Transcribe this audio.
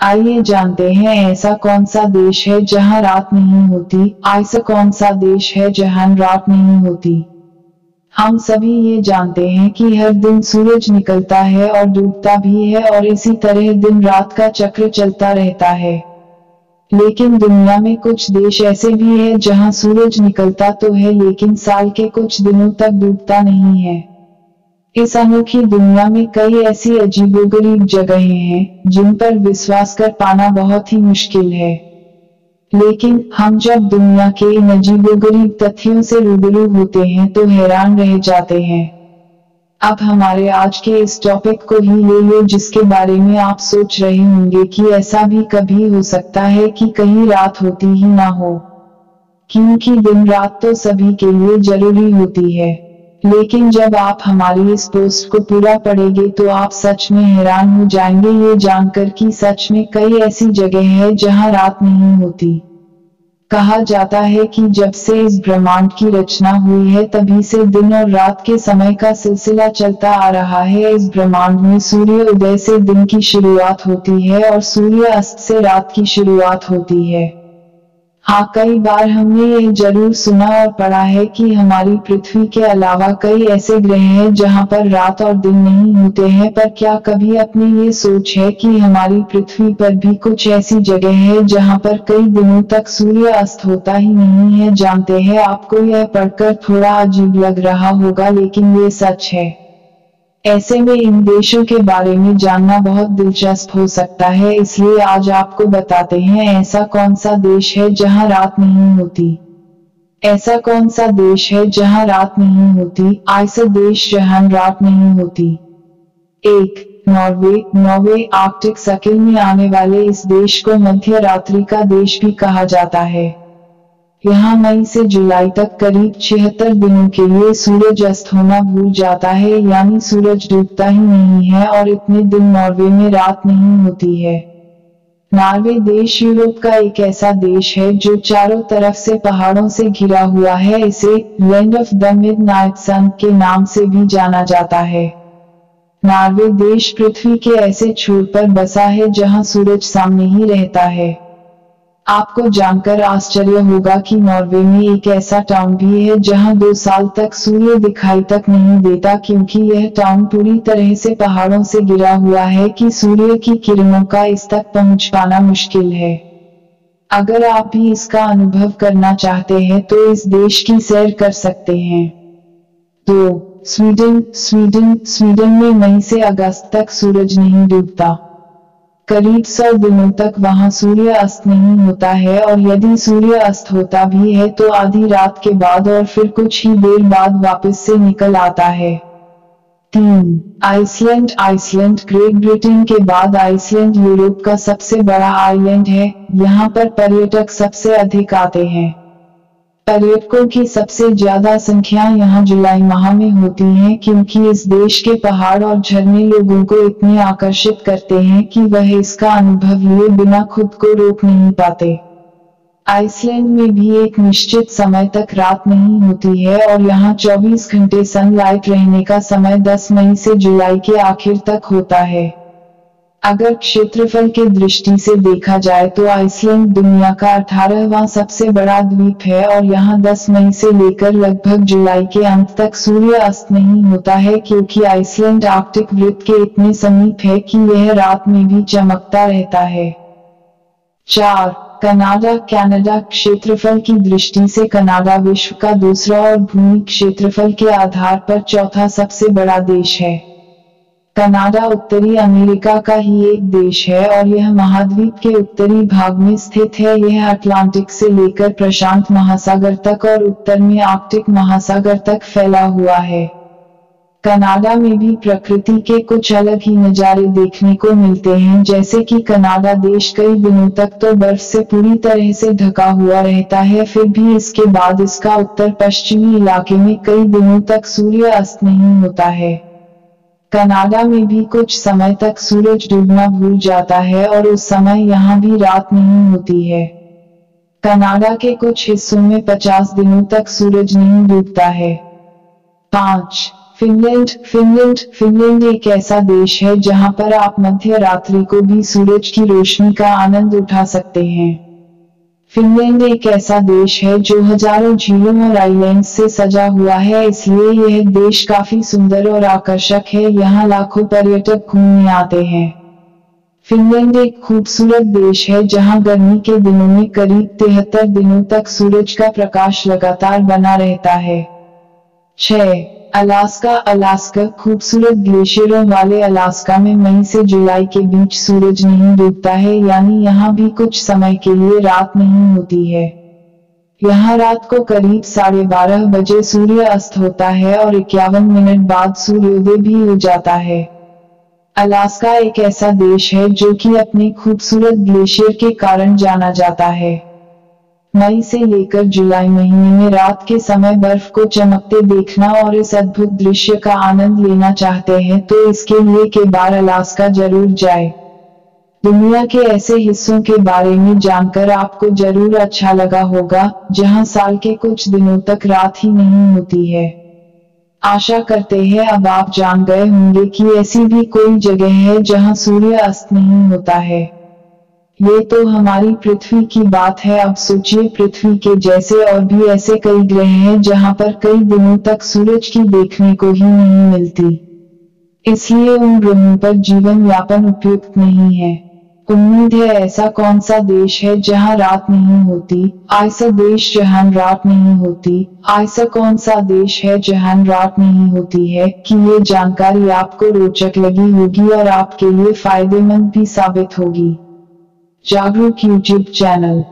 आइए जानते हैं ऐसा कौन सा देश है जहां रात नहीं होती, ऐसा कौन सा देश है जहां रात नहीं होती। हम सभी ये जानते हैं कि हर दिन सूरज निकलता है और डूबता भी है और इसी तरह दिन रात का चक्र चलता रहता है। लेकिन दुनिया में कुछ देश ऐसे भी हैं जहां सूरज निकलता तो है लेकिन साल के कुछ दिनों तक डूबता नहीं है। इस अनोखी दुनिया में कई ऐसी अजीबोगरीब जगहें हैं जिन पर विश्वास कर पाना बहुत ही मुश्किल है। लेकिन हम जब दुनिया के इन अजीबोगरीब तथ्यों से रूबरू होते हैं तो हैरान रह जाते हैं। अब हमारे आज के इस टॉपिक को ही ले लो जिसके बारे में आप सोच रहे होंगे कि ऐसा भी कभी हो सकता है कि कहीं रात होती ही ना हो, क्योंकि दिन रात तो सभी के लिए जरूरी होती है। लेकिन जब आप हमारी इस पोस्ट को पूरा पढ़ेंगे तो आप सच में हैरान हो जाएंगे ये जानकर कि सच में कई ऐसी जगह है जहां रात नहीं होती। कहा जाता है कि जब से इस ब्रह्मांड की रचना हुई है तभी से दिन और रात के समय का सिलसिला चलता आ रहा है। इस ब्रह्मांड में सूर्य उदय से दिन की शुरुआत होती है और सूर्य अस्त से रात की शुरुआत होती है। हाँ, कई बार हमने यह जरूर सुना और पढ़ा है कि हमारी पृथ्वी के अलावा कई ऐसे ग्रह हैं जहां पर रात और दिन नहीं होते हैं, पर क्या कभी अपनी ये सोच है कि हमारी पृथ्वी पर भी कुछ ऐसी जगह है जहां पर कई दिनों तक सूर्य अस्त होता ही नहीं है। जानते हैं, आपको यह पढ़कर थोड़ा अजीब लग रहा होगा लेकिन ये सच है। ऐसे में इन देशों के बारे में जानना बहुत दिलचस्प हो सकता है, इसलिए आज आपको बताते हैं ऐसा कौन सा देश है जहां रात नहीं होती। ऐसा कौन सा देश है जहां रात नहीं होती, ऐसा देश जहां रात नहीं होती। 1. नॉर्वे। नॉर्वे आर्कटिक सर्किल में आने वाले इस देश को मध्य रात्रि का देश भी कहा जाता है। यहाँ मई से जुलाई तक करीब 76 दिनों के लिए सूरज अस्त होना भूल जाता है, यानी सूरज डूबता ही नहीं है और इतने दिन नॉर्वे में रात नहीं होती है। नॉर्वे देश यूरोप का एक ऐसा देश है जो चारों तरफ से पहाड़ों से घिरा हुआ है। इसे लैंड ऑफ द मिडनाइट सन के नाम से भी जाना जाता है। नॉर्वे देश पृथ्वी के ऐसे छोर पर बसा है जहां सूरज सामने ही रहता है। आपको जानकर आश्चर्य होगा कि नॉर्वे में एक ऐसा टाउन भी है जहां 2 साल तक सूर्य दिखाई तक नहीं देता, क्योंकि यह टाउन पूरी तरह से पहाड़ों से घिरा हुआ है कि सूर्य की किरणों का इस तक पहुंच पाना मुश्किल है। अगर आप भी इसका अनुभव करना चाहते हैं तो इस देश की सैर कर सकते हैं। 2. स्वीडन। स्वीडन में मई से अगस्त तक सूरज नहीं डूबता। करीब 100 दिनों तक वहां सूर्य अस्त नहीं होता है और यदि सूर्य अस्त होता भी है तो आधी रात के बाद और फिर कुछ ही देर बाद वापस से निकल आता है। 3. आइसलैंड। आइसलैंड ग्रेट ब्रिटेन के बाद आइसलैंड यूरोप का सबसे बड़ा आइलैंड है। यहाँ पर पर्यटक सबसे अधिक आते हैं। पर्यटकों की सबसे ज्यादा संख्या यहाँ जुलाई माह में होती है, क्योंकि इस देश के पहाड़ और झरने लोगों को इतने आकर्षित करते हैं कि वह इसका अनुभव लिए बिना खुद को रोक नहीं पाते। आइसलैंड में भी एक निश्चित समय तक रात नहीं होती है और यहाँ 24 घंटे सनलाइट रहने का समय 10 मई से जुलाई के आखिर तक होता है। अगर क्षेत्रफल के दृष्टि से देखा जाए तो आइसलैंड दुनिया का 18वां सबसे बड़ा द्वीप है और यहाँ 10 मई से लेकर लगभग जुलाई के अंत तक सूर्य अस्त नहीं होता है, क्योंकि आइसलैंड आर्कटिक वृत्त के इतने समीप है कि यह रात में भी चमकता रहता है। 4. कनाडा। कनाडा क्षेत्रफल की दृष्टि से कनाडा विश्व का दूसरा और भूमि क्षेत्रफल के आधार पर चौथा सबसे बड़ा देश है। कनाडा उत्तरी अमेरिका का ही एक देश है और यह महाद्वीप के उत्तरी भाग में स्थित है। यह अटलांटिक से लेकर प्रशांत महासागर तक और उत्तर में आर्कटिक महासागर तक फैला हुआ है। कनाडा में भी प्रकृति के कुछ अलग ही नज़ारे देखने को मिलते हैं, जैसे कि कनाडा देश कई दिनों तक तो बर्फ से पूरी तरह से ढका हुआ रहता है, फिर भी इसके बाद इसका उत्तर पश्चिमी इलाके में कई दिनों तक सूर्य अस्त नहीं होता है। कनाडा में भी कुछ समय तक सूरज डूबना भूल जाता है और उस समय यहाँ भी रात नहीं होती है। कनाडा के कुछ हिस्सों में 50 दिनों तक सूरज नहीं डूबता है। 5. फिनलैंड एक ऐसा देश है जहां पर आप मध्य रात्रि को भी सूरज की रोशनी का आनंद उठा सकते हैं। फिनलैंड एक ऐसा देश है जो हजारों झीलों और आइलैंड्स से सजा हुआ है, इसलिए यह देश काफी सुंदर और आकर्षक है। यहाँ लाखों पर्यटक घूमने आते हैं। फिनलैंड एक खूबसूरत देश है जहां गर्मी के दिनों में करीब 73 दिनों तक सूरज का प्रकाश लगातार बना रहता है। 6. अलास्का खूबसूरत ग्लेशियरों वाले अलास्का में मई से जुलाई के बीच सूरज नहीं डूबता है, यानी यहाँ भी कुछ समय के लिए रात नहीं होती है। यहाँ रात को करीब 12:30 बजे सूर्य अस्त होता है और 51 मिनट बाद सूर्योदय भी हो जाता है। अलास्का एक ऐसा देश है जो कि अपने खूबसूरत ग्लेशियर के कारण जाना जाता है। मई से लेकर जुलाई महीने में रात के समय बर्फ को चमकते देखना और इस अद्भुत दृश्य का आनंद लेना चाहते हैं तो इसके लिए एक बार अलास्का जरूर जाए। दुनिया के ऐसे हिस्सों के बारे में जानकर आपको जरूर अच्छा लगा होगा जहां साल के कुछ दिनों तक रात ही नहीं होती है। आशा करते हैं अब आप जान गए होंगे कि ऐसी भी कोई जगह है जहां सूर्य अस्त नहीं होता है। ये तो हमारी पृथ्वी की बात है, अब सोचिए पृथ्वी के जैसे और भी ऐसे कई ग्रह हैं जहां पर कई दिनों तक सूरज की देखने को ही नहीं मिलती। इसलिए उन ग्रहों पर जीवन यापन उपयुक्त नहीं है। उम्मीद है ऐसा कौन सा देश है जहां रात नहीं होती, ऐसा देश जहां रात नहीं होती, ऐसा कौन सा देश है जहां रात नहीं होती है कि ये जानकारी आपको रोचक लगी होगी और आपके लिए फायदेमंद भी साबित होगी। जागरूक यूट्यूब चैनल।